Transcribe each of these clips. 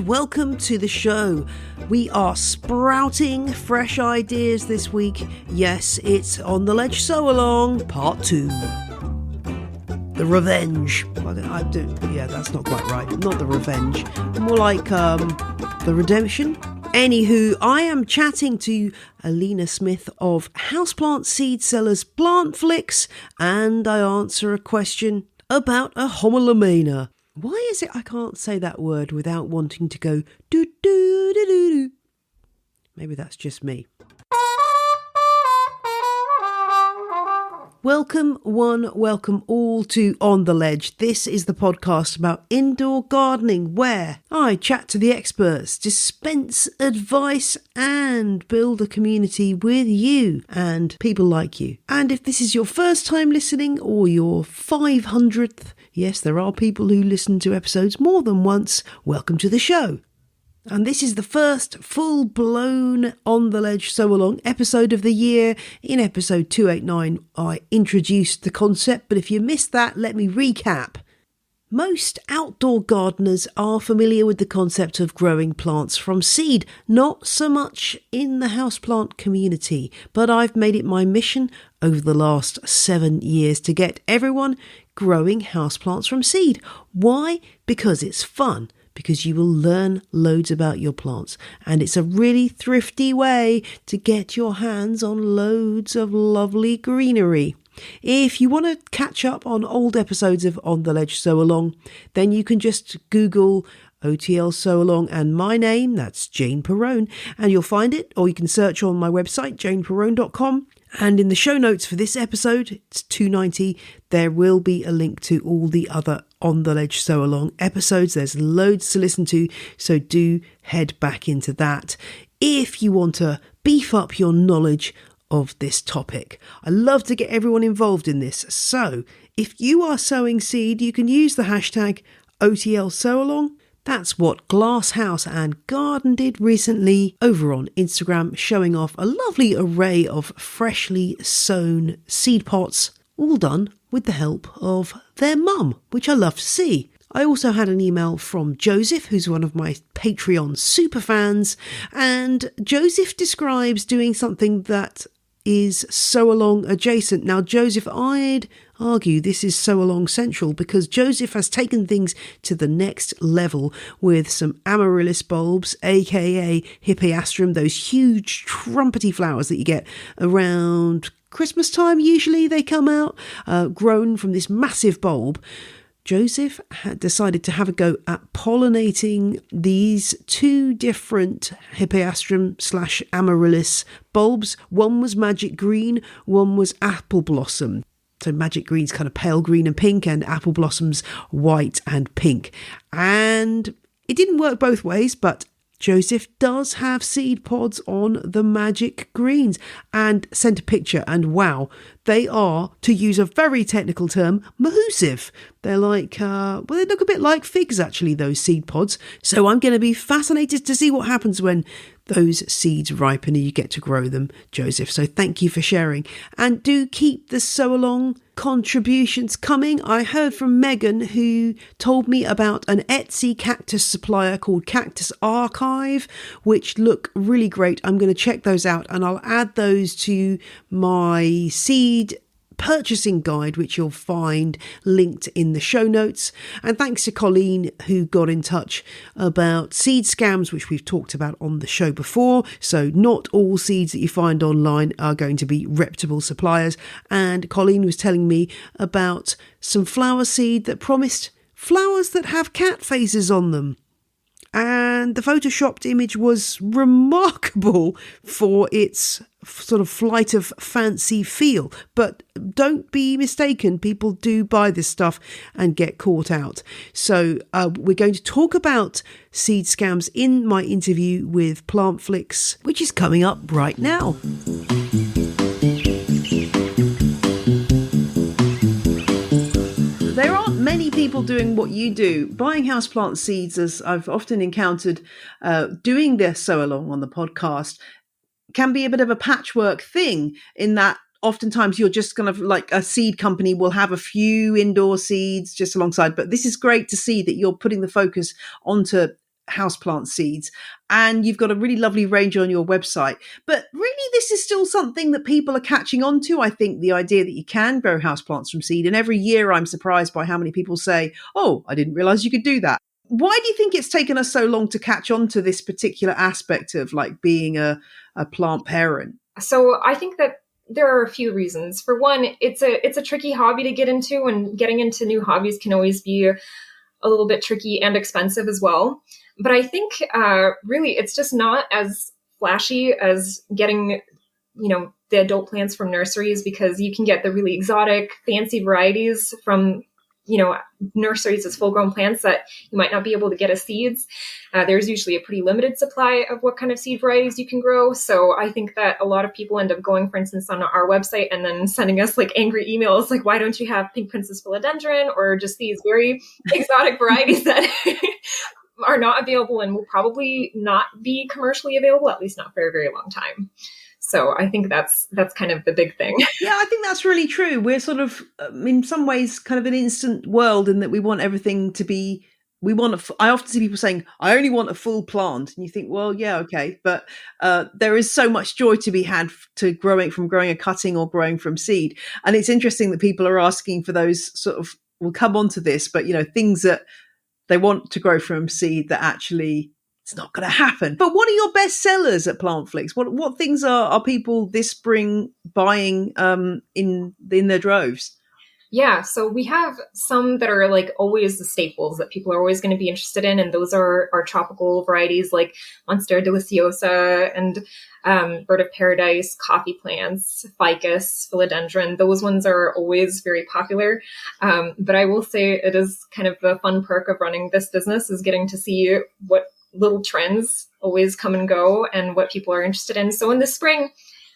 welcome to the show. We are sprouting fresh ideas this week. Yes, it's On the Ledge Sew Along Part 2. The Revenge. That's not quite right. Not the Revenge. More like the Redemption. Anywho, I am chatting to Alina Smith of Houseplant Seed Sellers Plantflix, and I answer a question about a Homalomena. Why is it I can't say that word without wanting to go do-do-do-do-do? Maybe that's just me. Welcome one, welcome all to On the Ledge. This is the podcast about indoor gardening where I chat to the experts, dispense advice and build a community with you and people like you. And if this is your first time listening or your 500th, yes, there are people who listen to episodes more than once, welcome to the show. And this is the first full-blown On the Ledge Sew Along episode of the year. In episode 289, I introduced the concept, but if you missed that, let me recap. Most outdoor gardeners are familiar with the concept of growing plants from seed, not so much in the houseplant community, but I've made it my mission over the last 7 years to get everyone growing houseplants from seed. Why? Because it's fun. Because you will learn loads about your plants, and it's a really thrifty way to get your hands on loads of lovely greenery. If you want to catch up on old episodes of On the Ledge Sew Along, then you can just Google OTL Sew Along and my name, that's Jane Perrone, and you'll find it, or you can search on my website, janeperrone.com. And in the show notes for this episode, it's 290, there will be a link to all the other On the Ledge Sew Along episodes. There's loads to listen to, so do head back into that if you want to beef up your knowledge of this topic. I love to get everyone involved in this, so if you are sowing seed, you can use the hashtag OTL Sew Along. That's what Glasshouse and Garden did recently over on Instagram, showing off a lovely array of freshly sown seed pots, all done with the help of their mum, which I love to see. I also had an email from Joseph, who's one of my Patreon superfans, and Joseph describes doing something that is Sew Along adjacent. Now, Joseph, I'd argue this is Sew Along Central because Joseph has taken things to the next level with some amaryllis bulbs, aka hippeastrum, those huge trumpety flowers that you get around Christmas time. Usually they come out grown from this massive bulb. Joseph had decided to have a go at pollinating these two different hippeastrum / amaryllis bulbs. One was magic green, one was apple blossom. So magic green's kind of pale green and pink, and apple blossoms white and pink. And it didn't work both ways, but Joseph does have seed pods on the magic greens and sent a picture, and wow, they are, to use a very technical term, mahoosive. They're like, they look a bit like figs actually, those seed pods. So I'm going to be fascinated to see what happens when those seeds ripen and you get to grow them, Joseph. So thank you for sharing. And do keep the Sew Along contributions coming. I heard from Megan, who told me about an Etsy cactus supplier called Cactus Archive, which look really great. I'm going to check those out and I'll add those to my seed purchasing guide, which you'll find linked in the show notes. And thanks to Colleen, who got in touch about seed scams, which we've talked about on the show before. So not all seeds that you find online are going to be reputable suppliers. And Colleen was telling me about some flower seed that promised flowers that have cat faces on them. And the photoshopped image was remarkable for its sort of flight of fancy feel. But don't be mistaken, people do buy this stuff and get caught out. So we're going to talk about seed scams in my interview with Plantflix, which is coming up right now. There aren't many people doing what you do. Buying houseplant seeds, as I've often encountered, doing this Sew Along on the podcast, can be a bit of a patchwork thing in that oftentimes you're just kind of like a seed company will have a few indoor seeds just alongside. But this is great to see that you're putting the focus onto houseplant seeds, and you've got a really lovely range on your website. But really, this is still something that people are catching on to. I think the idea that you can grow houseplants from seed, and every year I'm surprised by how many people say, "Oh, I didn't realize you could do that." Why do you think it's taken us so long to catch on to this particular aspect of like being a plant parent? So I think that there are a few reasons. For one, it's a tricky hobby to get into, and getting into new hobbies can always be a little bit tricky and expensive as well. But I think really it's just not as flashy as getting, the adult plants from nurseries, because you can get the really exotic, fancy varieties from, nurseries as full-grown plants that you might not be able to get as seeds. There's usually a pretty limited supply of what kind of seed varieties you can grow. So I think that a lot of people end up going, for instance, on our website and then sending us like angry emails like, why don't you have pink princess philodendron or just these very exotic varieties that are not available and will probably not be commercially available, at least not for a very long time. So I think that's kind of the big thing. Yeah, I think that's really true. We're sort of, in some ways, kind of an instant world in that we want everything to be, I often see people saying, I only want a full plant. And you think, well, yeah, okay. But there is so much joy to be had to growing a cutting or growing from seed. And it's interesting that people are asking for those sort of, we'll come on to this, but, things that they want to grow from seed that actually it's not going to happen. But what are your best sellers at Plantflix? What things are people this spring buying in their droves? Yeah, so we have some that are like always the staples that people are always going to be interested in. And those are our tropical varieties like Monstera deliciosa and Bird of Paradise, coffee plants, ficus, philodendron. Those ones are always very popular. But I will say it is kind of the fun perk of running this business is getting to see what little trends always come and go and what people are interested in. So in the spring,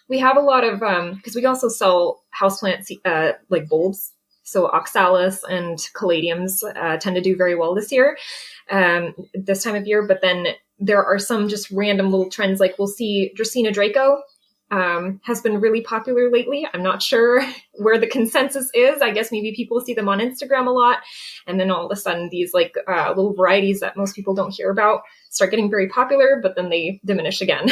we have a lot of, because we also sell houseplants like bulbs. So oxalis and caladiums tend to do very well this year, this time of year. But then there are some just random little trends, like we'll see Dracaena Draco has been really popular lately. I'm not sure where the consensus is. I guess maybe people see them on Instagram a lot. And then all of a sudden these like little varieties that most people don't hear about start getting very popular, but then they diminish again.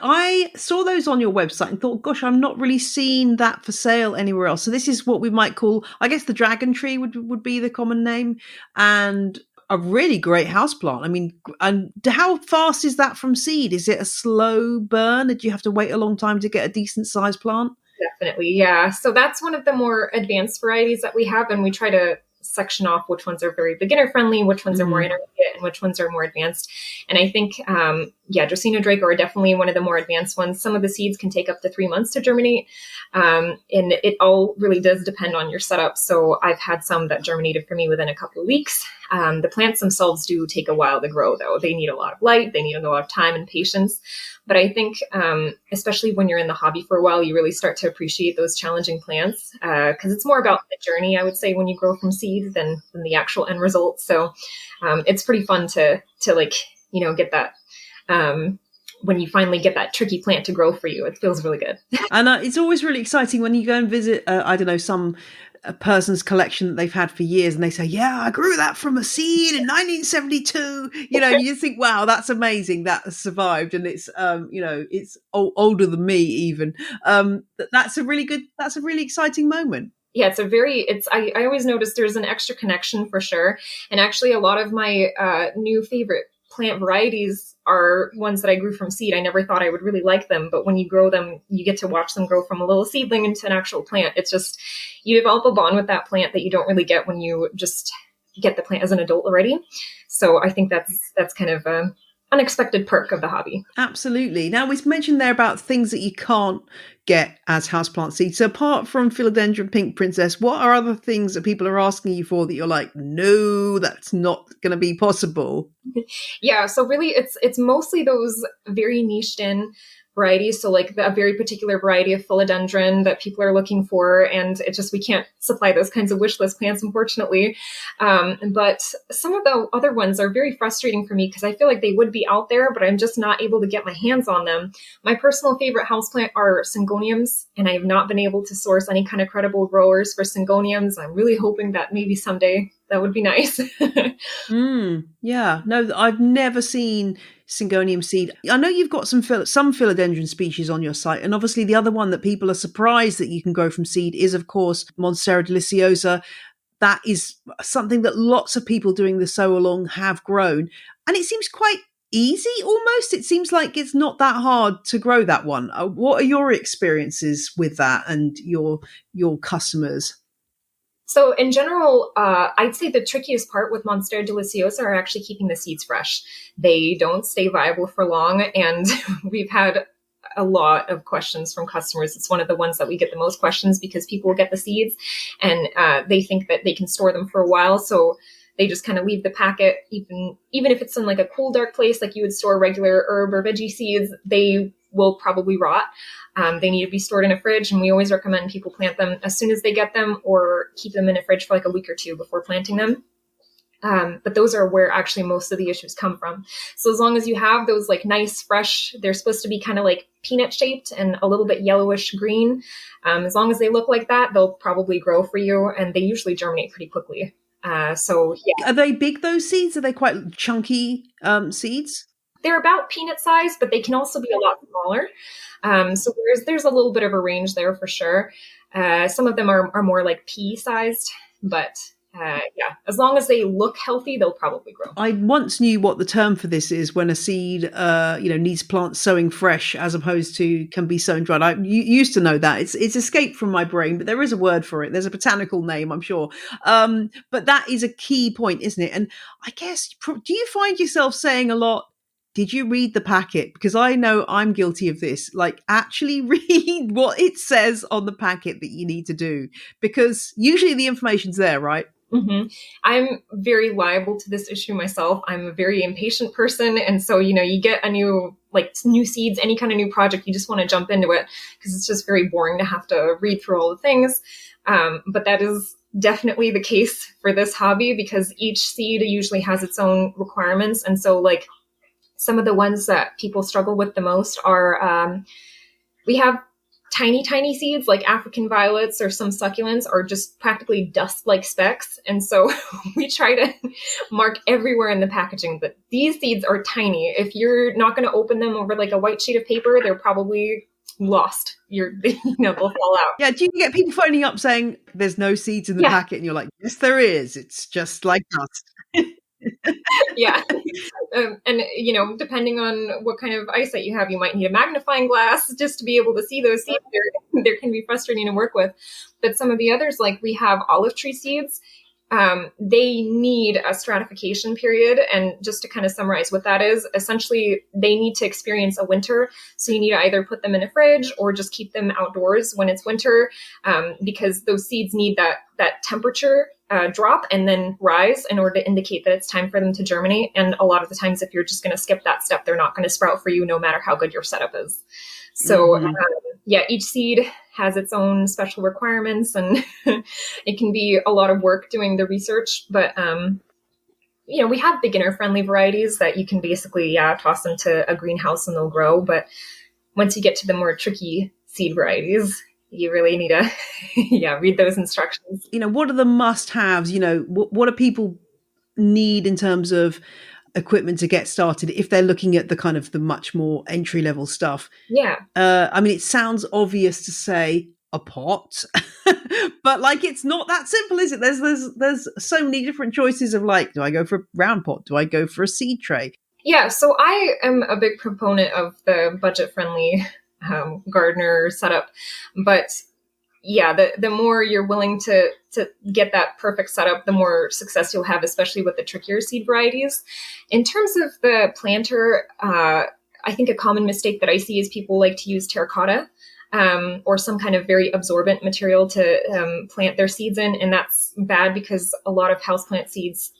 I saw those on your website and thought, gosh, I'm not really seeing that for sale anywhere else. So this is what we might call, I guess the dragon tree would be the common name, and a really great houseplant. I mean, and how fast is that from seed? Is it a slow burn? Did you have to wait a long time to get a decent sized plant? Definitely, yeah. So that's one of the more advanced varieties that we have, and we try to section off which ones are very beginner friendly, which ones are more intermediate, and which ones are more advanced. And I think, Dracaena Draco are definitely one of the more advanced ones. Some of the seeds can take up to 3 months to germinate. And it all really does depend on your setup. So I've had some that germinated for me within a couple of weeks. The plants themselves do take a while to grow, though. They need a lot of light. They need a lot of time and patience. But I think, especially when you're in the hobby for a while, you really start to appreciate those challenging plants because it's more about the journey, I would say, when you grow from seed than the actual end result. So it's pretty fun to get that. When you finally get that tricky plant to grow for you, it feels really good. And it's always really exciting when you go and visit, some person's collection that they've had for years, and they say, yeah, I grew that from a seed in 1972. You just think, wow, that's amazing. That has survived. And it's, it's older than me even. That's a really exciting moment. Yeah, I always notice there's an extra connection for sure. And actually a lot of my new favorite plant varieties are ones that I grew from seed. I never thought I would really like them, but when you grow them, you get to watch them grow from a little seedling into an actual plant. It's just, you develop a bond with that plant that you don't really get when you just get the plant as an adult already. So I think that's kind of a unexpected perk of the hobby. Absolutely. Now, we've mentioned there about things that you can't get as houseplant seeds. So apart from philodendron pink princess, what are other things that people are asking you for that you're like, no, that's not going to be possible? Yeah. So really it's mostly those very niched in varieties. So like a very particular variety of philodendron that people are looking for. And we can't supply those kinds of wish list plants, unfortunately. But some of the other ones are very frustrating for me because I feel like they would be out there, but I'm just not able to get my hands on them. My personal favorite houseplant are syngoniums, and I have not been able to source any kind of credible growers for syngoniums. I'm really hoping that maybe someday that would be nice. Yeah, no, I've never seen Syngonium seed. I know you've got some philodendron species on your site, and obviously the other one that people are surprised that you can grow from seed is, of course, Monstera deliciosa. That is something that lots of people doing the sowalong have grown, and it seems quite easy almost. It seems like it's not that hard to grow that one. What are your experiences with that and your customers? So in general, I'd say the trickiest part with Monstera deliciosa are actually keeping the seeds fresh. They don't stay viable for long, and we've had a lot of questions from customers. It's one of the ones that we get the most questions because people get the seeds and they think that they can store them for a while. So they just kind of leave the packet, even if it's in like a cool, dark place, like you would store regular herb or veggie seeds, they will probably rot. They need to be stored in a fridge, and we always recommend people plant them as soon as they get them or keep them in a fridge for like a week or two before planting them. But those are where actually most of the issues come from. So as long as you have those like nice, fresh, they're supposed to be kind of like peanut shaped and a little bit yellowish green. As long as they look like that, they'll probably grow for you, and they usually germinate pretty quickly. So yeah. Are they big, those seeds? Are they quite chunky seeds? They're about peanut size, but they can also be a lot smaller. So there's a little bit of a range there for sure. Some of them are more like pea sized, but yeah, as long as they look healthy, they'll probably grow. I once knew what the term for this is when a seed, needs plant sowing fresh as opposed to can be sown dried. I used to know that. It's escaped from my brain, but there is a word for it. There's a botanical name, I'm sure. But that is a key point, isn't it? And I guess, do you find yourself saying a lot, did you read the packet? Because I know I'm guilty of this. Like, actually read what it says on the packet that you need to do. Because usually the information's there, right? Mm-hmm. I'm very liable to this issue myself. I'm a very impatient person. And so, you get a new seeds, any kind of new project, you just want to jump into it because it's just very boring to have to read through all the things. But that is definitely the case for this hobby because each seed usually has its own requirements. And so some of the ones that people struggle with the most are, we have tiny seeds like African violets or some succulents are just practically dust-like specks. And so we try to mark everywhere in the packaging that these seeds are tiny. If you're not going to open them over like a white sheet of paper, they're probably lost. They'll fall out. Yeah. Do you get people phoning up saying there's no seeds in the packet? And you're like, yes, there is. It's just like dust. Yeah. And, depending on what kind of eyesight you have, you might need a magnifying glass just to be able to see those seeds. They can be frustrating to work with. But some of the others, like we have olive tree seeds, they need a stratification period. And just to kind of summarize what that is, essentially they need to experience a winter. So you need to either put them in a fridge or just keep them outdoors when it's winter, because those seeds need that temperature drop and then rise in order to indicate that it's time for them to germinate. And a lot of the times, if you're just going to skip that step, they're not going to sprout for you, no matter how good your setup is. So each seed has its own special requirements, and it can be a lot of work doing the research. But we have beginner friendly varieties that you can basically toss into a greenhouse and they'll grow. But once you get to the more tricky seed varieties, you really need to read those instructions. What are the must-haves? What do people need in terms of equipment to get started if they're looking at the kind of the much more entry-level stuff? Yeah. It sounds obvious to say a pot, but it's not that simple, is it? There's so many different choices of do I go for a round pot? Do I go for a seed tray? Yeah. So I am a big proponent of the budget-friendly gardener setup, but the more you're willing to get that perfect setup, the more success you'll have, especially with the trickier seed varieties. In terms of the planter, I think a common mistake that I see is people like to use terracotta or some kind of very absorbent material to plant their seeds in, and that's bad because a lot of houseplant seeds,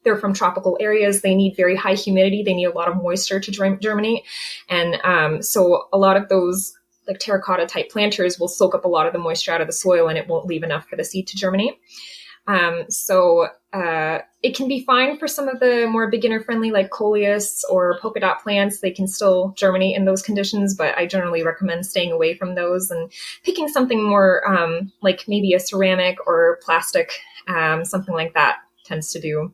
they're from tropical areas. They need very high humidity. They need a lot of moisture to germinate. And so a lot of those like terracotta type planters will soak up a lot of the moisture out of the soil and it won't leave enough for the seed to germinate. So it can be fine for some of the more beginner friendly like coleus or polka dot plants. They can still germinate in those conditions, but I generally recommend staying away from those and picking something more like maybe a ceramic or plastic, something like that tends to do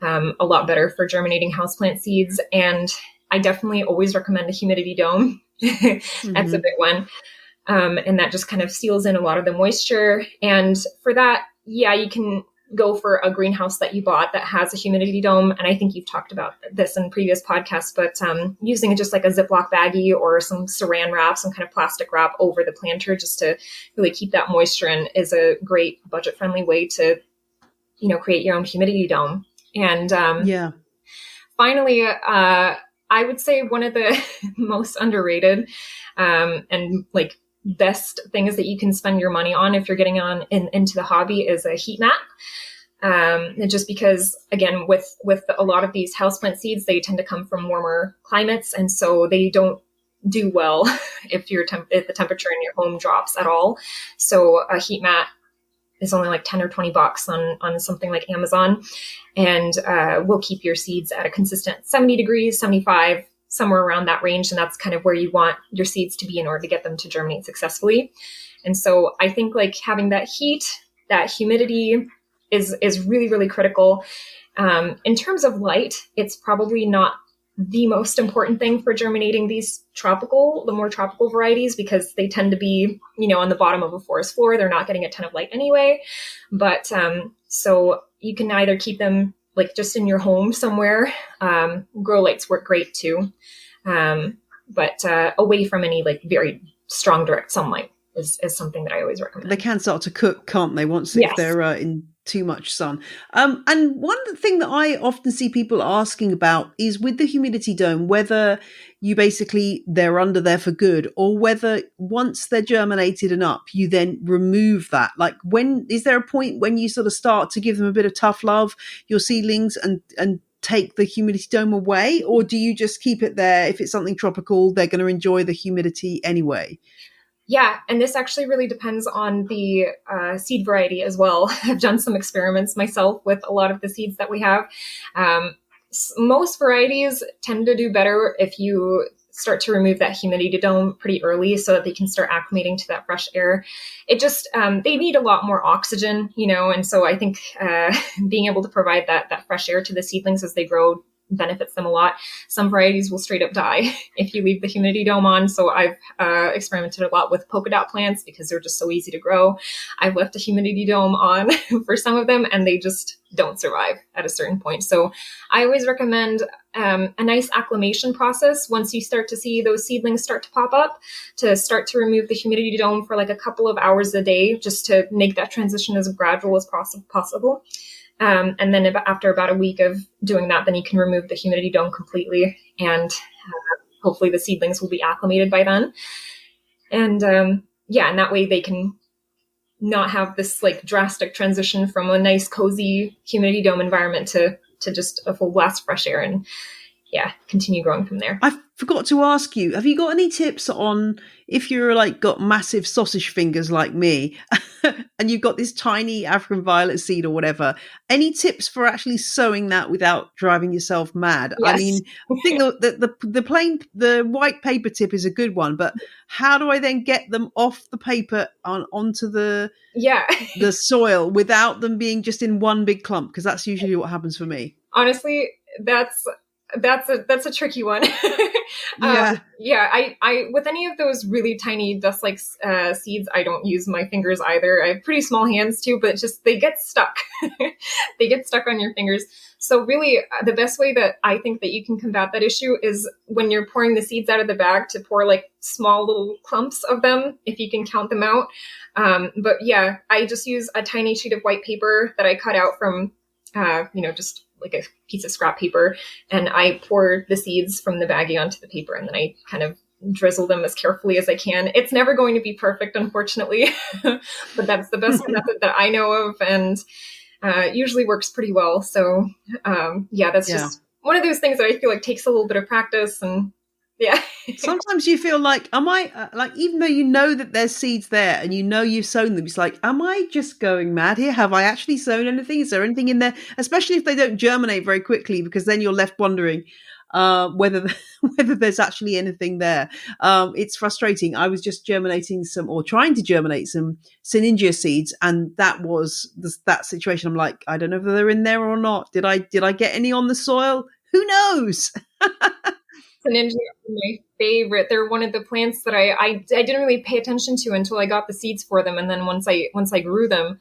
a lot better for germinating houseplant seeds. And I definitely always recommend a humidity dome. That's a big one. And that just kind of seals in a lot of the moisture. And for that, yeah, you can go for a greenhouse that you bought that has a humidity dome. And I think you've talked about this in previous podcasts, but using just like a Ziploc baggie or some saran wrap, some kind of plastic wrap over the planter just to really keep that moisture in is a great budget-friendly way to, create your own humidity dome. And finally, I would say one of the most underrated and like best things that you can spend your money on if you're getting on into the hobby is a heat mat. And just because, again, with a lot of these houseplant seeds, they tend to come from warmer climates, and so they don't do well if the temperature in your home drops at all. So a heat mat is only like 10 or 20 bucks on something like Amazon, and will keep your seeds at a consistent 70 degrees, 75, somewhere around that range. And that's kind of where you want your seeds to be in order to get them to germinate successfully. And so I think like having that heat, that humidity is really, really critical. In terms of light, it's probably not the most important thing for germinating the more tropical varieties, because they tend to be, on the bottom of a forest floor. They're not getting a ton of light anyway. But so you can either keep them like just in your home somewhere. Grow lights work great too. But away from any like very strong direct sunlight is something that I always recommend. They can start to cook, can't they, if they're in too much sun. And one thing that I often see people asking about is with the humidity dome, whether they're under there for good, or whether once they're germinated and up, you then remove that. Like, is there a point when you sort of start to give them a bit of tough love, your seedlings, and take the humidity dome away? Or do you just keep it there? If it's something tropical, they're going to enjoy the humidity anyway. Yeah, and this actually really depends on the seed variety as well. I've done some experiments myself with a lot of the seeds that we have. Most varieties tend to do better if you start to remove that humidity dome pretty early so that they can start acclimating to that fresh air. It just, they need a lot more oxygen, and so I think being able to provide that fresh air to the seedlings as they grow benefits them a lot. Some varieties will straight up die if you leave the humidity dome on. So I've experimented a lot with polka dot plants because they're just so easy to grow. I've left a humidity dome on for some of them, and they just don't survive at a certain point. So I always recommend a nice acclimation process once you start to see those seedlings start to pop up, to start to remove the humidity dome for like a couple of hours a day, just to make that transition as gradual as possible. And then after about a week of doing that, then you can remove the humidity dome completely, and hopefully the seedlings will be acclimated by then. And and that way they can not have this like drastic transition from a nice cozy humidity dome environment to just a full blast of fresh air, and continue growing from there. I forgot to ask you, have you got any tips on if you're like got massive sausage fingers like me and you've got this tiny African violet seed or whatever, any tips for actually sowing that without driving yourself mad? Yes. I mean, I think the white paper tip is a good one, but how do I then get them off the paper onto the soil without them being just in one big clump? Because that's usually what happens for me. Honestly, that's a tricky one. I with any of those really tiny dust-like seeds, I don't use my fingers either. I have pretty small hands too, but just they get stuck. They get stuck on your fingers. So really, the best way that I think that you can combat that issue is when you're pouring the seeds out of the bag to pour like small little clumps of them, if you can count them out. But I just use a tiny sheet of white paper that I cut out from, just like a piece of scrap paper, and I pour the seeds from the baggie onto the paper, and then I kind of drizzle them as carefully as I can. It's never going to be perfect, unfortunately, but that's the best method that I know of, and usually works pretty well. So that's just one of those things that I feel like takes a little bit of practice, and sometimes you feel like, am I like, even though you know that there's seeds there and you know you've sown them, it's like, am I just going mad here? Have I actually sown anything? Is there anything in there? Especially if they don't germinate very quickly, because then you're left wondering, whether whether there's actually anything there. It's frustrating. I was just trying to germinate some Syningia seeds, and that was that situation. I'm like, I don't know whether they're in there or not. Did I get any on the soil? Who knows? Syningia are my favorite. They're one of the plants that I didn't really pay attention to until I got the seeds for them, and then once I grew them,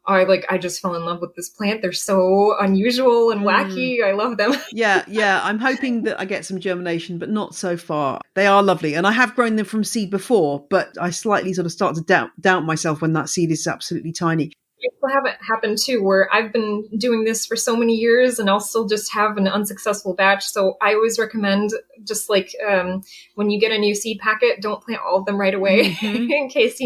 I just fell in love with this plant. They're so unusual and wacky. I love them. Yeah. I'm hoping that I get some germination, but not so far. They are lovely, and I have grown them from seed before, but I slightly sort of start to doubt myself when that seed is absolutely tiny. I still have it happen too, where I've been doing this for so many years and I'll still just have an unsuccessful batch. So I always recommend just when you get a new seed packet, don't plant all of them right away in case,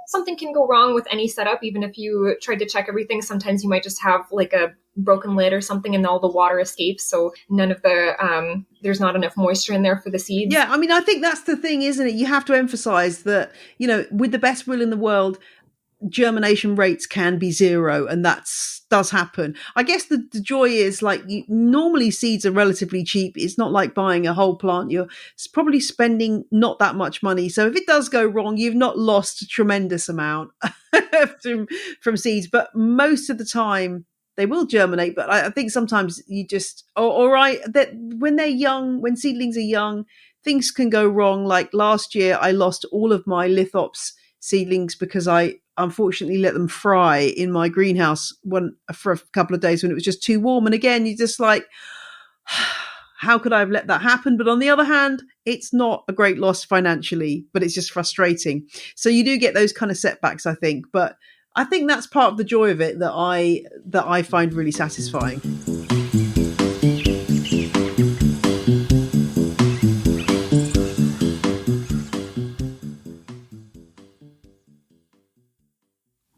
something can go wrong with any setup. Even if you tried to check everything, sometimes you might just have like a broken lid or something and all the water escapes. So none of the, there's not enough moisture in there for the seeds. Yeah. I mean, I think that's the thing, isn't it? You have to emphasize that, with the best will in the world, germination rates can be zero, and that does happen. I guess the joy is normally seeds are relatively cheap. It's not like buying a whole plant. You're probably spending not that much money. So if it does go wrong, you've not lost a tremendous amount from seeds, but most of the time they will germinate. But I think sometimes you just, that when they're young, when seedlings are young, things can go wrong. Like last year, I lost all of my lithops seedlings because I unfortunately let them fry in my greenhouse for a couple of days when it was just too warm. And again, you're just like, how could I have let that happen? But on the other hand, it's not a great loss financially, but it's just frustrating. So you do get those kind of setbacks, I think. But I think that's part of the joy of it that I find really satisfying.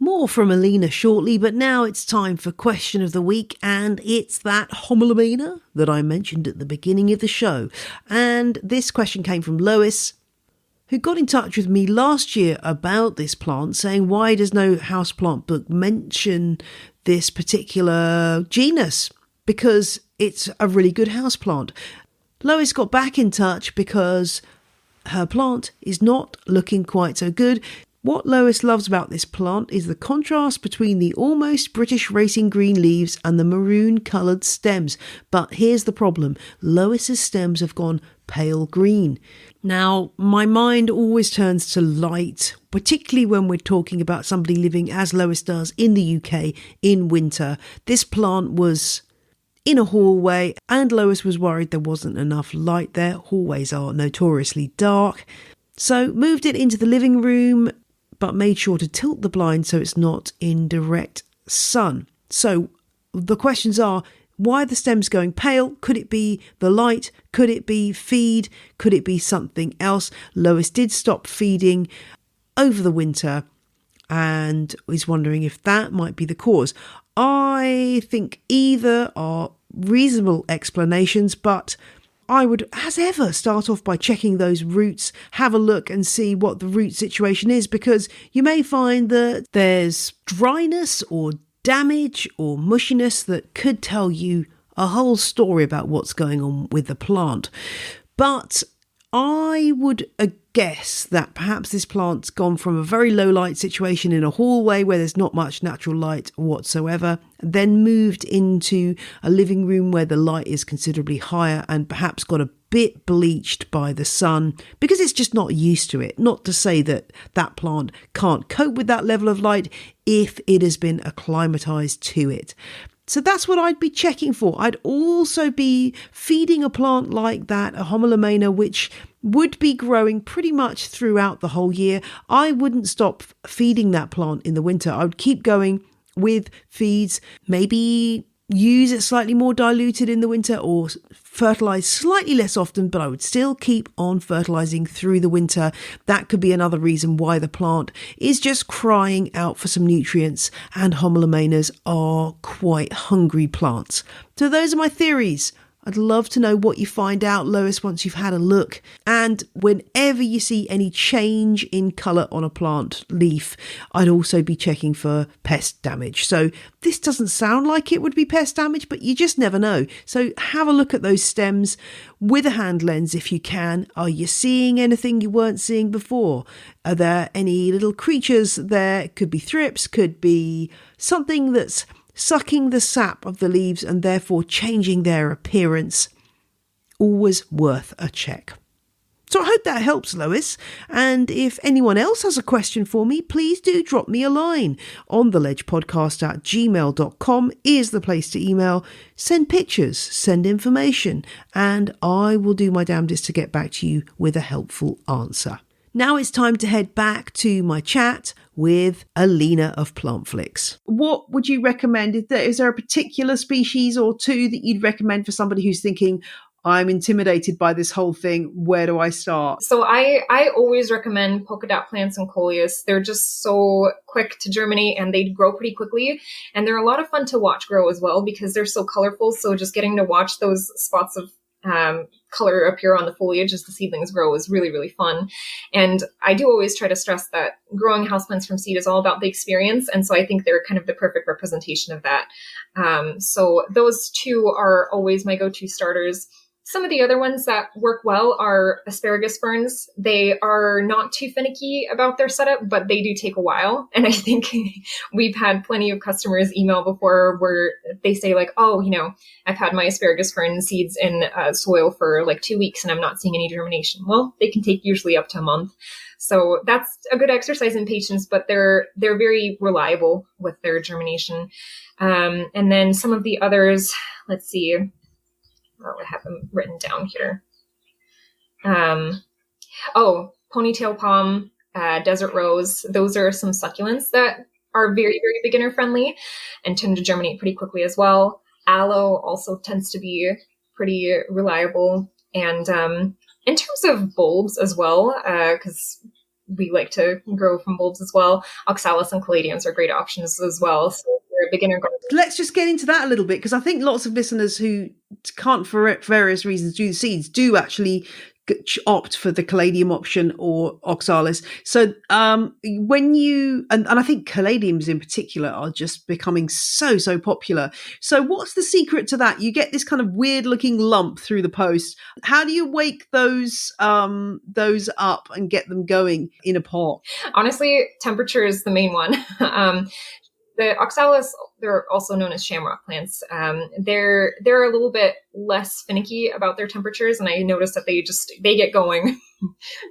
More from Alina shortly, but now it's time for Question of the Week, and it's that Homalomena that I mentioned at the beginning of the show. And this question came from Lois, who got in touch with me last year about this plant, saying, why does no houseplant book mention this particular genus? Because it's a really good houseplant. Lois got back in touch because her plant is not looking quite so good. What Lois loves about this plant is the contrast between the almost British racing green leaves and the maroon coloured stems. But here's the problem. Lois's stems have gone pale green. Now, my mind always turns to light, particularly when we're talking about somebody living, as Lois does, in the UK in winter. This plant was in a hallway, and Lois was worried there wasn't enough light there. Hallways are notoriously dark. So moved it into the living room, but made sure to tilt the blind so it's not in direct sun. So the questions are, why are the stems going pale? Could it be the light? Could it be feed? Could it be something else? Lois did stop feeding over the winter and is wondering if that might be the cause. I think either are reasonable explanations, but I would, as ever, start off by checking those roots, have a look and see what the root situation is, because you may find that there's dryness or damage or mushiness that could tell you a whole story about what's going on with the plant. But I would guess that perhaps this plant's gone from a very low light situation in a hallway where there's not much natural light whatsoever, then moved into a living room where the light is considerably higher and perhaps got a bit bleached by the sun because it's just not used to it. Not to say that that plant can't cope with that level of light if it has been acclimatized to it. So that's what I'd be checking for. I'd also be feeding a plant like that, a Homalomena, which would be growing pretty much throughout the whole year. I wouldn't stop feeding that plant in the winter. I would keep going with feeds, maybe use it slightly more diluted in the winter or fertilise slightly less often, but I would still keep on fertilising through the winter. That could be another reason why the plant is just crying out for some nutrients, and Homalomenas are quite hungry plants. So those are my theories. I'd love to know what you find out, Lois, once you've had a look. And whenever you see any change in colour on a plant leaf, I'd also be checking for pest damage. So this doesn't sound like it would be pest damage, but you just never know. So have a look at those stems with a hand lens if you can. Are you seeing anything you weren't seeing before? Are there any little creatures there? Could be thrips, could be something that's sucking the sap of the leaves and therefore changing their appearance. Always worth a check. So I hope that helps, Lois. And if anyone else has a question for me, please do drop me a line. ontheledgepodcast@gmail.com is the place to email. Send pictures, send information, and I will do my damnedest to get back to you with a helpful answer. Now it's time to head back to my chat with Alina of Plantflix. What would you recommend? Is there a particular species or two that you'd recommend for somebody who's thinking, I'm intimidated by this whole thing, where do I start? So I always recommend polka dot plants and coleus. They're just so quick to germinate and they grow pretty quickly. And they're a lot of fun to watch grow as well because they're so colorful. So just getting to watch those spots of color appear on the foliage as the seedlings grow is really, really fun. And I do always try to stress that growing houseplants from seed is all about the experience. And so I think they're kind of the perfect representation of that. So those two are always my go-to starters. Some of the other ones that work well are asparagus ferns. They are not too finicky about their setup, but they do take a while. And I think we've had plenty of customers email before where they say like, oh, I've had my asparagus fern seeds in soil for like 2 weeks and I'm not seeing any germination. Well, they can take usually up to a month. So that's a good exercise in patience, but they're very reliable with their germination. And then some of the others, let's see. I have them written down here. Ponytail palm, desert rose. Those are some succulents that are very, very beginner friendly and tend to germinate pretty quickly as well. Aloe also tends to be pretty reliable. And in terms of bulbs as well, because we like to grow from bulbs as well, oxalis and caladiums are great options as well. So for a beginner garden. Let's just get into that a little bit, because I think lots of listeners who can't, for various reasons, do the seeds do actually opt for the caladium option or oxalis. So when you, and I think caladiums in particular are just becoming so popular. So what's the secret to that? You get this kind of weird looking lump through the post. How do you wake those up and get them going in a pot? Honestly, temperature is the main one. The oxalis, they're also known as shamrock plants. They're a little bit less finicky about their temperatures, and I noticed that they get going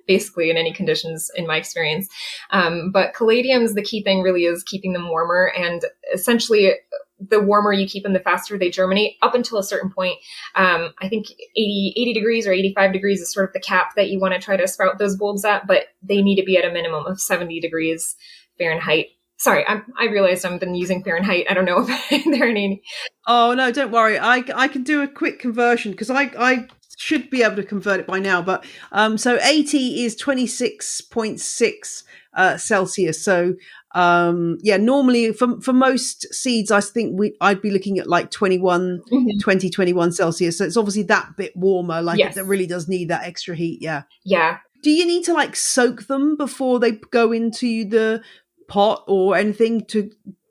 basically in any conditions in my experience. But caladiums, the key thing really is keeping them warmer, and essentially the warmer you keep them, the faster they germinate up until a certain point. I think 80 degrees or 85 degrees is sort of the cap that you want to try to sprout those bulbs at, but they need to be at a minimum of 70 degrees Fahrenheit. Sorry, I realized I've been using Fahrenheit. I don't know if there are any. Oh, no, don't worry. I can do a quick conversion because I should be able to convert it by now. But so 80 is 26.6 Celsius. So normally for most seeds, I think I'd be looking at like 21 Celsius. So it's obviously that bit warmer. Like yes. It really does need that extra heat. Yeah. Yeah. Do you need to like soak them before they go into the pot or anything?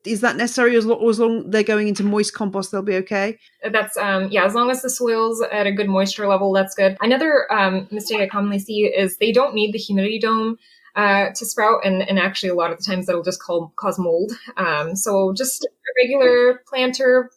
Is that necessary? As long they're going into moist compost, they'll be okay? That's as long as the soil's at a good moisture level, that's good. Another mistake I commonly see is they don't need the humidity dome to sprout, and actually a lot of the times that'll just cause mold. So just a regular planter,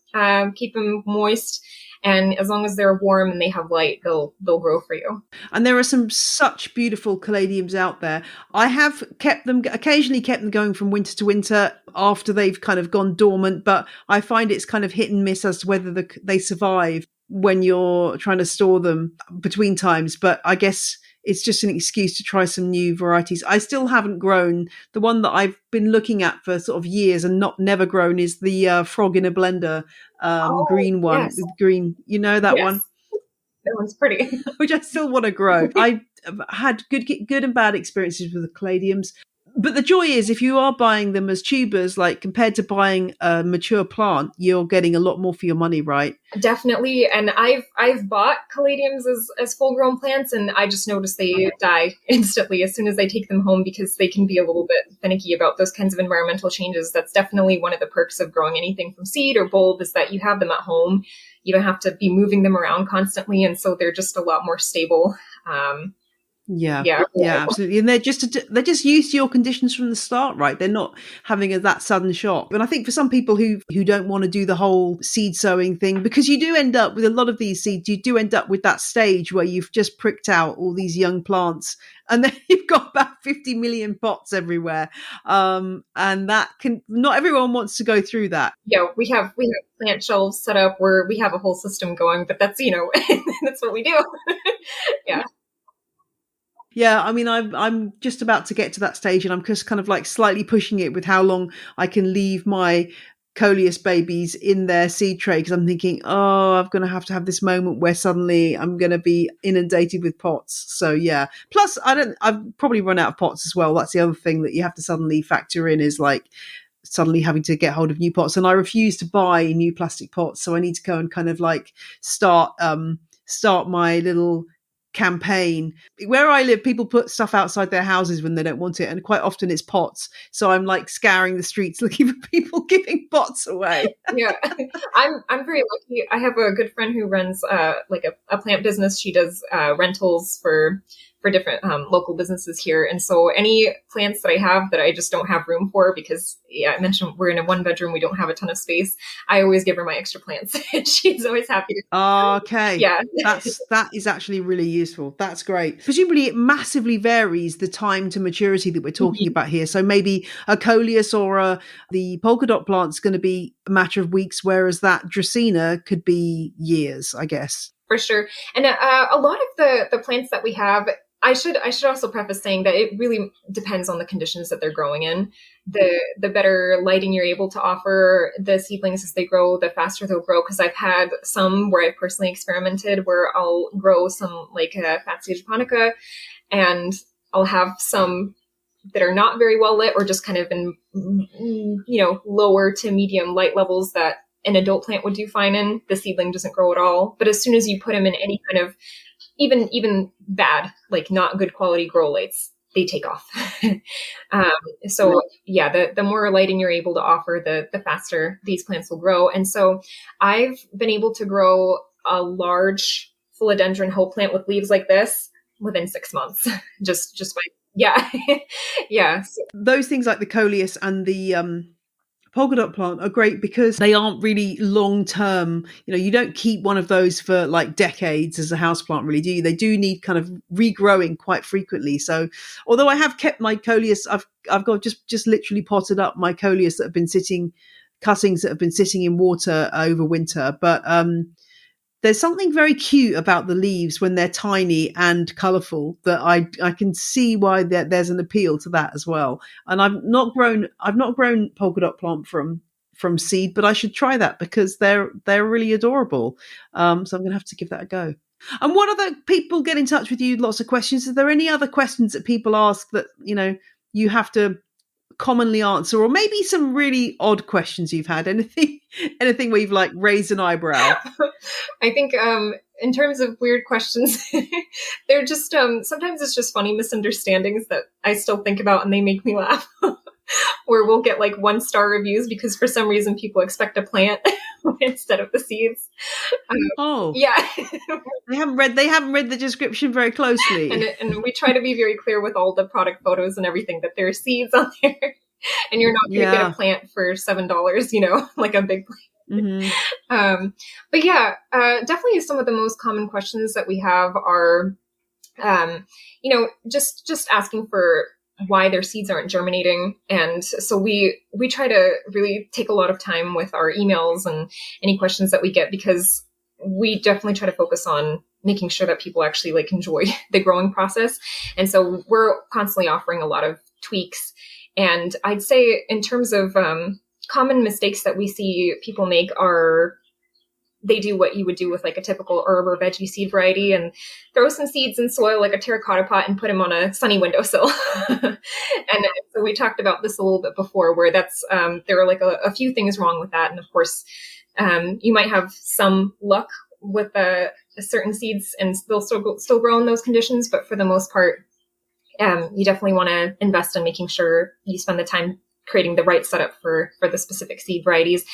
keep them moist. And as long as they're warm and they have light, they'll grow for you. And there are some such beautiful caladiums out there. I have occasionally kept them going from winter to winter after they've kind of gone dormant, but I find it's kind of hit and miss as to whether they survive when you're trying to store them between times. But I guess it's just an excuse to try some new varieties. I still haven't grown. The one that I've been looking at for sort of years and never grown is the frog in a blender green one. Yes. With green, that yes. one? That one's pretty. Which I still want to grow. I had good and bad experiences with the caladiums. But the joy is, if you are buying them as tubers, like compared to buying a mature plant, you're getting a lot more for your money, right? Definitely. And I've bought caladiums as full grown plants, and I just noticed they die instantly as soon as I take them home, because they can be a little bit finicky about those kinds of environmental changes. That's definitely one of the perks of growing anything from seed or bulb, is that you have them at home. You don't have to be moving them around constantly, and so they're just a lot more stable. Yeah, absolutely. And they're just used to your conditions from the start, right? They're not having that sudden shock. And I think for some people who don't want to do the whole seed sowing thing, because you do end up with a lot of these seeds, you do end up with that stage where you've just pricked out all these young plants, and then you've got about 50 million pots everywhere. And that not everyone wants to go through that. Yeah, we have plant shelves set up where we have a whole system going, but that's, that's what we do. Yeah. Yeah, I mean, I'm just about to get to that stage, and I'm just kind of like slightly pushing it with how long I can leave my coleus babies in their seed tray, because I'm thinking, oh, I'm going to have this moment where suddenly I'm going to be inundated with pots. So yeah. Plus, I've probably run out of pots as well. That's the other thing that you have to suddenly factor in, is like suddenly having to get hold of new pots. And I refuse to buy new plastic pots, so I need to go and kind of like start my little campaign. Where I live, people put stuff outside their houses when they don't want it, and quite often it's pots. So I'm like scouring the streets looking for people giving pots away. Yeah, I'm very lucky. I have a good friend who runs like a plant business. She does rentals for different local businesses here, and so any plants that I have that I just don't have room for, because I mentioned we're in a 1-bedroom, we don't have a ton of space, I always give her my extra plants, and she's always happy to. Okay, yeah, that is actually really useful. That's great. Presumably it massively varies the time to maturity that we're talking about here. So maybe a coleus or the polka dot plant's going to be a matter of weeks, whereas that Dracaena could be years, I guess. For sure. And a lot of the plants that we have, I should also preface saying that it really depends on the conditions that they're growing in. The better lighting you're able to offer the seedlings as they grow, the faster they'll grow. Because I've had some where I've personally experimented where I'll grow some like Fatsia japonica, and I'll have some that are not very well lit, or just kind of in lower to medium light levels that an adult plant would do fine in. The seedling doesn't grow at all. But as soon as you put them in any kind of even bad, like not good quality grow lights, they take off. The more lighting you're able to offer, the faster these plants will grow. And so I've been able to grow a large philodendron hoe plant with leaves like this within 6 months, just by, yeah. So, those things like the coleus and the polka dot plant are great because they aren't really long term. You don't keep one of those for like decades as a houseplant, really, do you? They do need kind of regrowing quite frequently. So although I have kept my coleus, I've got just literally potted up my coleus that have been cuttings that have been sitting in water over winter. But there's something very cute about the leaves when they're tiny and colourful that I can see why there's an appeal to that as well. And I've not grown polka dot plant from seed, but I should try that because they're really adorable. So I'm going to have to give that a go. And what other people get in touch with you? Lots of questions. Are there any other questions that people ask that you have to commonly answer, or maybe some really odd questions you've had? Anything where you've like raised an eyebrow? I think in terms of weird questions, they're just sometimes it's just funny misunderstandings that I still think about and they make me laugh. Where we'll get like 1-star reviews because for some reason people expect a plant instead of the seeds. Yeah. They haven't read the description very closely. And we try to be very clear with all the product photos and everything that there are seeds on there. And you're not going to get a plant for $7, like a big plant. Mm-hmm. But yeah, definitely some of the most common questions that we have are, just asking for why their seeds aren't germinating. And so we try to really take a lot of time with our emails and any questions that we get, because we definitely try to focus on making sure that people actually like enjoy the growing process. And so we're constantly offering a lot of tweaks. And I'd say in terms of common mistakes that we see people make are they do what you would do with like a typical herb or veggie seed variety and throw some seeds in soil like a terracotta pot and put them on a sunny windowsill. And so we talked about this a little bit before, where that's there are like a few things wrong with that. And of course, you might have some luck with certain seeds and they'll still grow in those conditions. But for the most part, you definitely want to invest in making sure you spend the time creating the right setup for the specific seed varieties.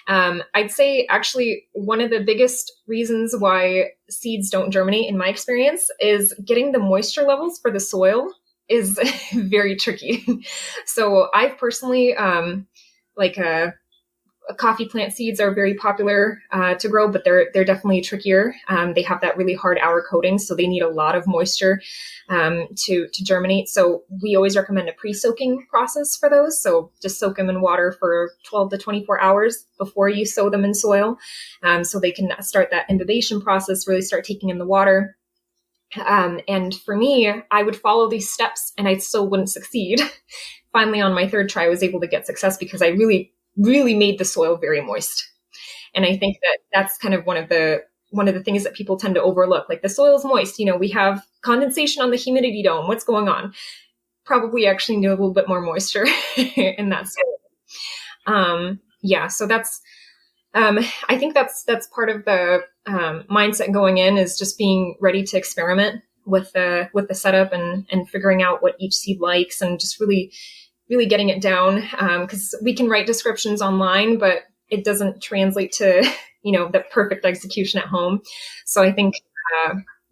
I'd say actually one of the biggest reasons why seeds don't germinate in my experience is getting the moisture levels for the soil is very tricky. So I've personally, coffee plant seeds are very popular to grow, but they're definitely trickier. They have that really hard outer coating, so they need a lot of moisture to germinate. So we always recommend a pre-soaking process for those. So just soak them in water for 12 to 24 hours before you sow them in soil, so they can start that imbibition process, really start taking in the water. And for me, I would follow these steps and I still wouldn't succeed. Finally, on my third try, I was able to get success because I really made the soil very moist. And I think that that's kind of one of the things that people tend to overlook. Like, the soil is moist. We have condensation on the humidity dome. What's going on? Probably actually need a little bit more moisture in that soil. So that's, I think that's part of the mindset going in, is just being ready to experiment with the setup and figuring out what each seed likes, and just really getting it down, because we can write descriptions online, but it doesn't translate to, the perfect execution at home. So I think,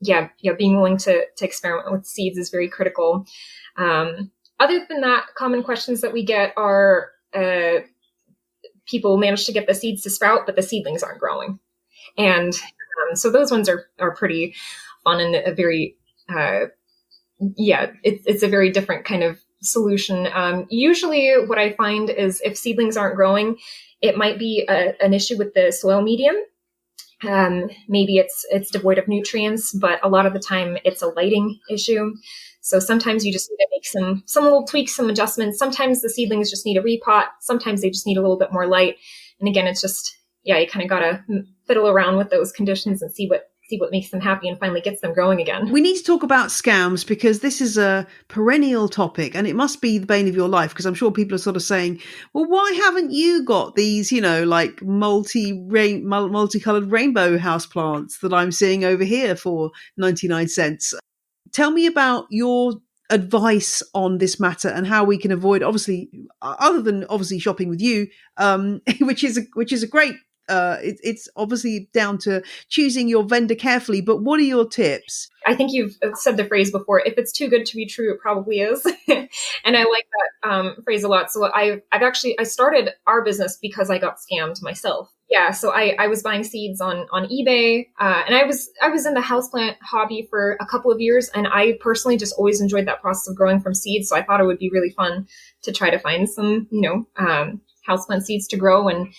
being willing to experiment with seeds is very critical. Other than that, common questions that we get are, people manage to get the seeds to sprout, but the seedlings aren't growing. And so those ones are pretty fun and a very, it's a very different kind of solution. Usually what I find is if seedlings aren't growing, it might be an issue with the soil medium. Maybe it's devoid of nutrients, but a lot of the time it's a lighting issue. So sometimes you just need to make some little tweaks, some adjustments. Sometimes the seedlings just need a repot. Sometimes they just need a little bit more light. And again, it's just, you kind of got to fiddle around with those conditions and see what makes them happy and finally gets them growing again. We need to talk about scams, because this is a perennial topic and it must be the bane of your life, because I'm sure people are sort of saying, well, why haven't you got these, like multicolored rainbow houseplants that I'm seeing over here for 99 cents? Tell me about your advice on this matter and how we can avoid, obviously, other than obviously shopping with you, which is a great, it's obviously down to choosing your vendor carefully, but what are your tips? I think you've said the phrase before, if it's too good to be true, it probably is. And I like that phrase a lot. So I started our business because I got scammed myself. Yeah. So I was buying seeds on eBay, and I was in the houseplant hobby for a couple of years, and I personally just always enjoyed that process of growing from seeds. So I thought it would be really fun to try to find some, houseplant seeds to grow. And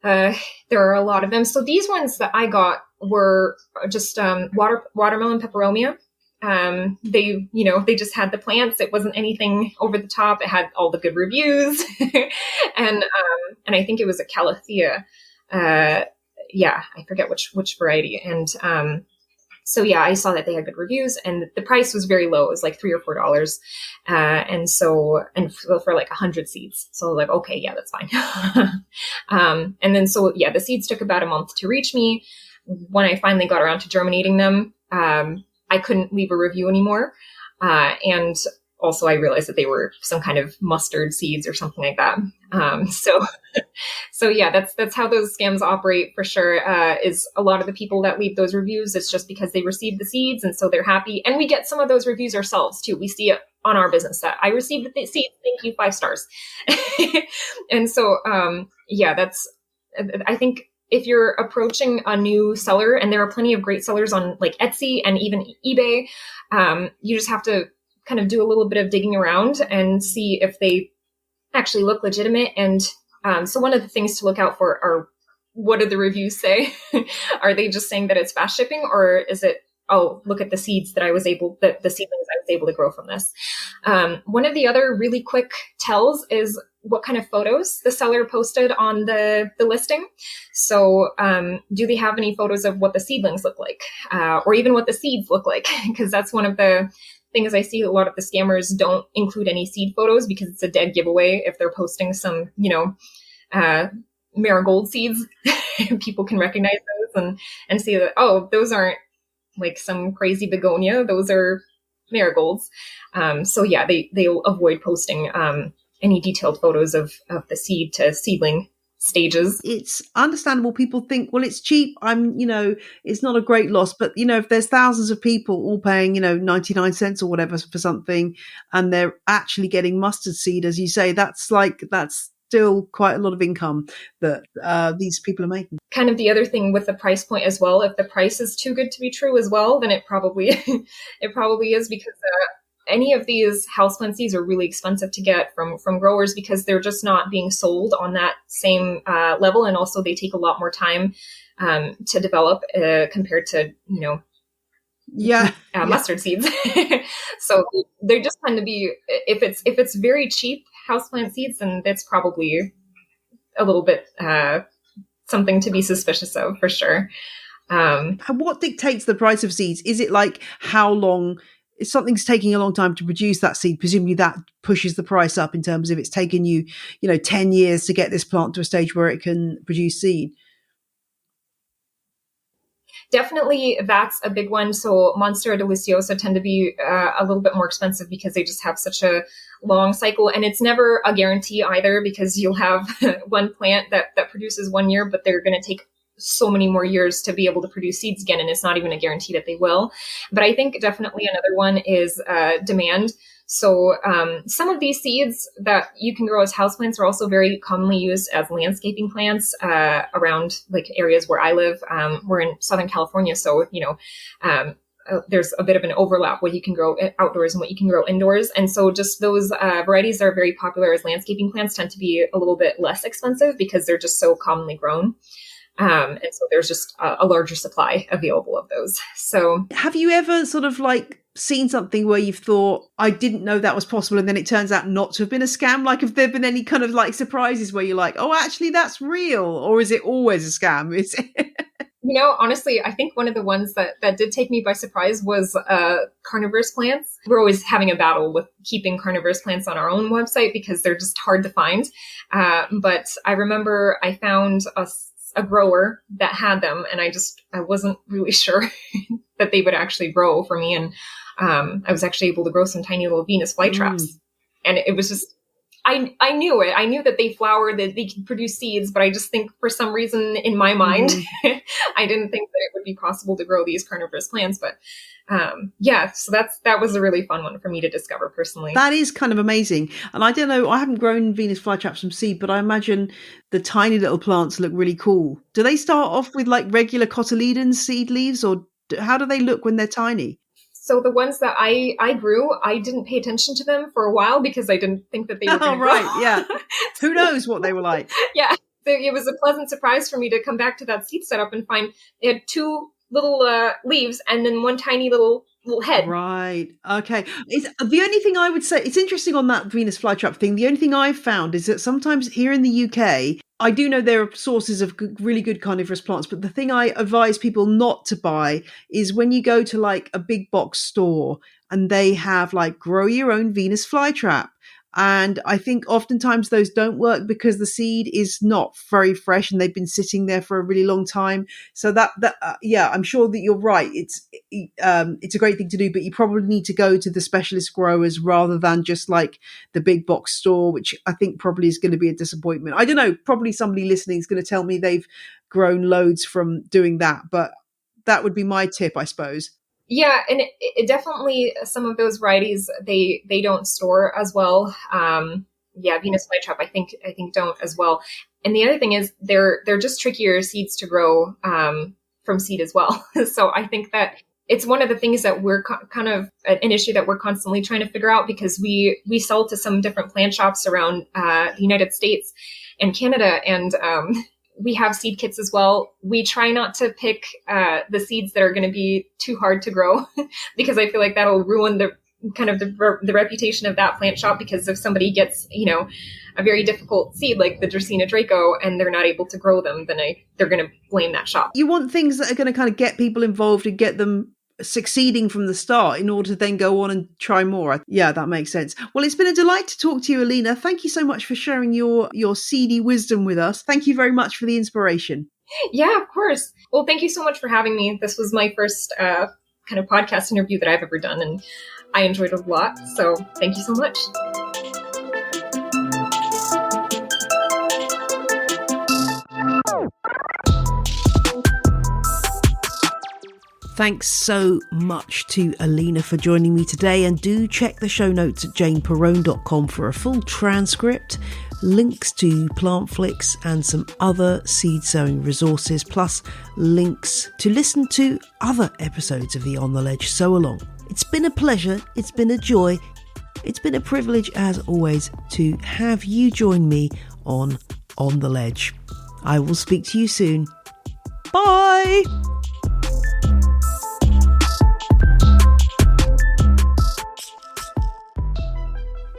there are a lot of them. So these ones that I got were just watermelon peperomia. They just had the plants. It wasn't anything over the top. It had all the good reviews, and I think it was a calathea. I forget which variety. And I saw that they had good reviews, and the price was very low. It was like $3 or $4. And for like 100 seeds. So I was like, okay, yeah, that's fine. The seeds took about a month to reach me. When I finally got around to germinating them, I couldn't leave a review anymore. And also I realized that they were some kind of mustard seeds or something like that. That's how those scams operate for sure. Is a lot of the people that leave those reviews, it's just because they received the seeds and so they're happy. And we get some of those reviews ourselves too. We see it on our business that I received the seeds. Thank you, 5 stars. And so, that's, I think if you're approaching a new seller, and there are plenty of great sellers on like Etsy and even eBay, you just have to kind of do a little bit of digging around and see if they actually look legitimate. And so one of the things to look out for are, what do the reviews say? Are they just saying that it's fast shipping, or is it, oh, look at the seeds that the seedlings I was able to grow from this. One of the other really quick tells is what kind of photos the seller posted on the listing. So do they have any photos of what the seedlings look like, or even what the seeds look like? Because that's one of the things I see a lot of the scammers don't include any seed photos because it's a dead giveaway if they're posting some, marigold seeds. People can recognize those and see that, oh, those aren't like some crazy begonia. Those are marigolds. So yeah, they'll avoid posting any detailed photos of the seed to seedling stages. It's understandable. People think, well, it's cheap. It's not a great loss. But, if there's thousands of people all paying, 99 cents or whatever for something, and they're actually getting mustard seed, as you say, that's still quite a lot of income that these people are making. Kind of the other thing with the price point as well, if the price is too good to be true as well, then it probably is, because any of these houseplant seeds are really expensive to get from growers because they're just not being sold on that same level. And also they take a lot more time to develop compared to, mustard seeds. So they just tend to be, if it's very cheap houseplant seeds, then it's probably a little bit something to be suspicious of, for sure. What dictates the price of seeds? Is it like how long? If something's taking a long time to produce that seed, presumably that pushes the price up in terms of it's taken you, 10 years to get this plant to a stage where it can produce seed. Definitely, that's a big one. So Monstera deliciosa tend to be a little bit more expensive because they just have such a long cycle. And it's never a guarantee either, because you'll have one plant that produces 1 year, but they're going to take so many more years to be able to produce seeds again. And it's not even a guarantee that they will. But I think definitely another one is demand. So some of these seeds that you can grow as houseplants are also very commonly used as landscaping plants around like areas where I live. We're in Southern California, so there's a bit of an overlap what you can grow outdoors and what you can grow indoors. And so just those varieties that are very popular as landscaping plants tend to be a little bit less expensive because they're just so commonly grown. And so there's just a larger supply available of those. So have you ever sort of like seen something where you've thought, I didn't know that was possible, and then it turns out not to have been a scam? Like, have there been any kind of like surprises where you're like, oh, actually that's real? Or is it always a scam? Is it? Honestly, I think one of the ones that did take me by surprise was carnivorous plants. We're always having a battle with keeping carnivorous plants on our own website because they're just hard to find. But I remember I found a grower that had them, and I wasn't really sure that they would actually grow for me. And I was actually able to grow some tiny little Venus flytraps. And it was just, I knew it. I knew that they flower, that they can produce seeds, but I just think for some reason in my mind, I didn't think that it would be possible to grow these carnivorous plants. But so that was a really fun one for me to discover personally. That is kind of amazing. And I don't know, I haven't grown Venus flytraps from seed, but I imagine the tiny little plants look really cool. Do they start off with like regular cotyledon seed leaves, or how do they look when they're tiny? So the ones that I grew, I didn't pay attention to them for a while because I didn't think that they were going to grow. Right, yeah. Who knows what they were like? Yeah. So it was a pleasant surprise for me to come back to that seed setup and find it had two little leaves and then one tiny little head. Right. Okay. It's the only thing I would say, it's interesting on that Venus flytrap thing. The only thing I've found is that sometimes here in the UK, I do know there are sources of really good carnivorous plants, but the thing I advise people not to buy is when you go to like a big box store and they have like grow your own Venus flytrap. And I think oftentimes those don't work because the seed is not very fresh and they've been sitting there for a really long time. So I'm sure that you're right. It's a great thing to do, but you probably need to go to the specialist growers rather than just like the big box store, which I think probably is going to be a disappointment. I don't know. Probably somebody listening is going to tell me they've grown loads from doing that, but that would be my tip, I suppose. Yeah, and it definitely, some of those varieties, they don't store as well. Venus flytrap, I think don't as well. And the other thing is they're just trickier seeds to grow from seed as well. So I think that it's one of the things that we're kind of an issue that we're constantly trying to figure out, because we sell to some different plant shops around the United States and Canada, and we have seed kits as well. We try not to pick the seeds that are going to be too hard to grow because I feel like that'll ruin kind of the reputation of that plant shop, because if somebody gets, a very difficult seed like the Dracaena Draco and they're not able to grow them, then they're going to blame that shop. You want things that are going to kind of get people involved and get them succeeding from the start in order to then go on and try more. Yeah, that makes sense. Well, it's been a delight to talk to you, Alina. Thank you so much for sharing your seedy wisdom with us. Thank you very much for the inspiration. Yeah, of course. Well, thank you so much for having me. This was my first kind of podcast interview that I've ever done, and I enjoyed it a lot. So thank you so much. Thanks so much to Alina for joining me today, and do check the show notes at janeperrone.com for a full transcript, links to Plantflix and some other seed sowing resources, plus links to listen to other episodes of the On the Ledge Sow Along. It's been a pleasure, it's been a joy, it's been a privilege as always to have you join me on the Ledge. I will speak to you soon. Bye!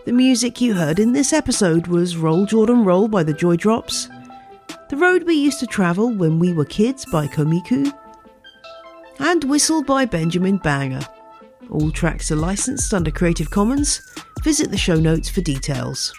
The music you heard in this episode was Roll Jordan Roll by the Joy Drops, The Road We Used to Travel When We Were Kids by Komiku, and Whistle by Benjamin Banger. All tracks are licensed under Creative Commons. Visit the show notes for details.